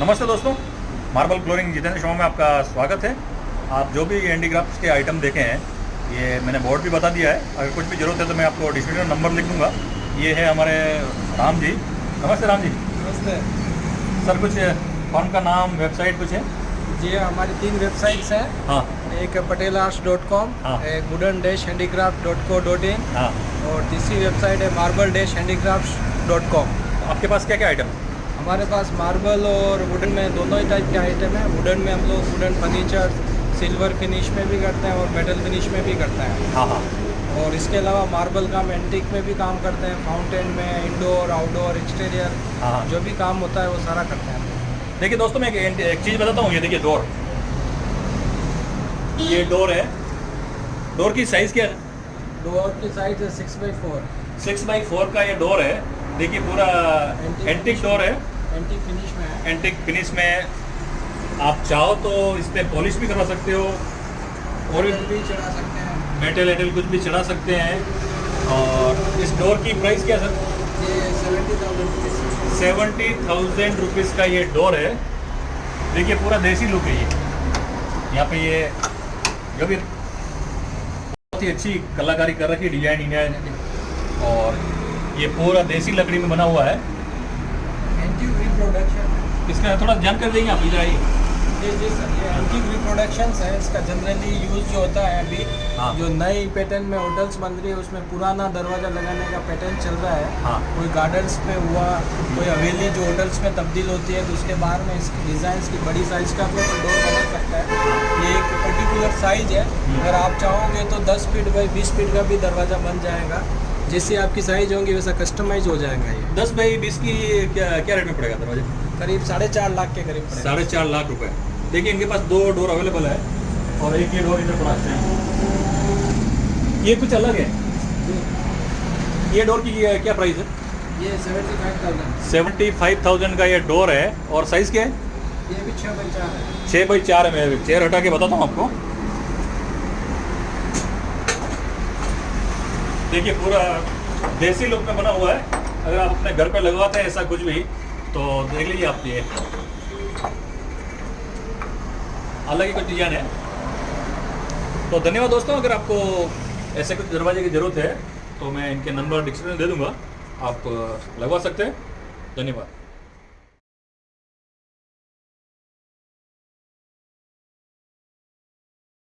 नमस्ते दोस्तों, marble flooring Jitendra Sharma में आपका स्वागत है। आप जो भी हैंडीक्राफ्ट्स के आइटम देखे हैं, ये मैंने बोर्ड भी बता दिया है। अगर कुछ भी ज़रूरत है तो मैं आपको डिस्क्रिप्शन नंबर लिख दूंगा। ये है हमारे राम जी। नमस्ते राम जी। नमस्ते सर, कुछ फर्म का नाम, वेबसाइट कुछ है? जी, हमारी 3 वेबसाइट्स हैं। हाँ एक patelarts.com, हाँ एक wooden-handicraft.co.in हाँ। और तीसरी वेबसाइट है marble-handicrafts.com। आपके पास क्या क्या आइटम है? हमारे पास मार्बल और वुडन में दोनों ही टाइप के आइटम हैं। वुडन में हम लोग वुडन फर्नीचर सिल्वर फिनिश में भी करते हैं और मेटल फिनिश में भी करते हैं। हाँ हाँ। और इसके अलावा मार्बल का हम एंटीक में भी काम करते हैं, फाउंटेन में, इंडोर आउटडोर एक्सटीरियर हाँ। जो भी काम होता है वो सारा करते हैं। देखिए दोस्तों, मैं एक चीज़ बताता हूँ। ये देखिए डोर, ये डोर है। डोर की साइज़ क्या है? डोर की साइज है 6x4। 6x4 का ये डोर है। देखिए पूरा एंटीक डोर है। एंटीक फिनिश में है। एंटीक फिनिश में आप चाहो तो इस पर पॉलिश भी करवा सकते हो और भी चढ़ा सकते हैं। मेटल एटल कुछ भी चढ़ा सकते हैं। और इस डोर की प्राइस क्या सर? ये 70,000 रुपीज़। 70,000 रुपीज़ का ये डोर है। देखिए पूरा देसी लुक है ये। यहाँ पे ये जो भी बहुत ही अच्छी कलाकारी कर रखी है, डिजाइन। और ये पूरा देसी लकड़ी में बना हुआ है। Antique reproduction. इसका थोड़ा जानकारी देंगे आप? इधर आइए। जी सर, ये एंटीक रिप्रोडक्शंस है। इसका जनरली यूज़ जो होता है अभी, हाँ। जो नई पैटर्न में होटल्स बन रही है उसमें पुराना दरवाज़ा लगाने का पैटर्न चल रहा है। हाँ। कोई गार्डन्स पे हुआ, कोई हवेली जो होटल्स में तब्दील होती है तो उसके बाहर में इसकी डिज़ाइंस की बड़ी साइज़ का डोर बना सकता है। ये एक पर्टिकुलर साइज़ है। अगर आप चाहोगे तो 10 फीट बाई 20 फीट का भी दरवाज़ा बन जाएगा। जैसे आपकी साइज होगी वैसा कस्टमाइज हो जाएगा। ये 10 बाई 20 की क्या क्या रेट में पड़ेगा दरवाजा? करीब 4.5 लाख के करीब पड़ेगा। 4.5 लाख रुपए। देखिए इनके पास 2 डोर अवेलेबल है और एक ये डोर इधर पड़ा है। ये कुछ अलग है। ये डोर की क्या प्राइस है? ये 75,000। 75,000 का ये डोर है। और साइज़ क्या है? ये भी 6x4 है। 6x4 है। मैं चेयर हटा के बताता हूँ आपको। देखिए पूरा देसी लुक में बना हुआ है। अगर आप अपने घर पे लगवाते हैं ऐसा कुछ भी तो देख लीजिए आप। ये अलग ही कुछ डिजाइन है। तो धन्यवाद दोस्तों। अगर आपको ऐसे कुछ दरवाजे की ज़रूरत है तो मैं इनके नंबर डिस्क्रिप्शन में दे दूंगा, आप लगवा सकते हैं। धन्यवाद।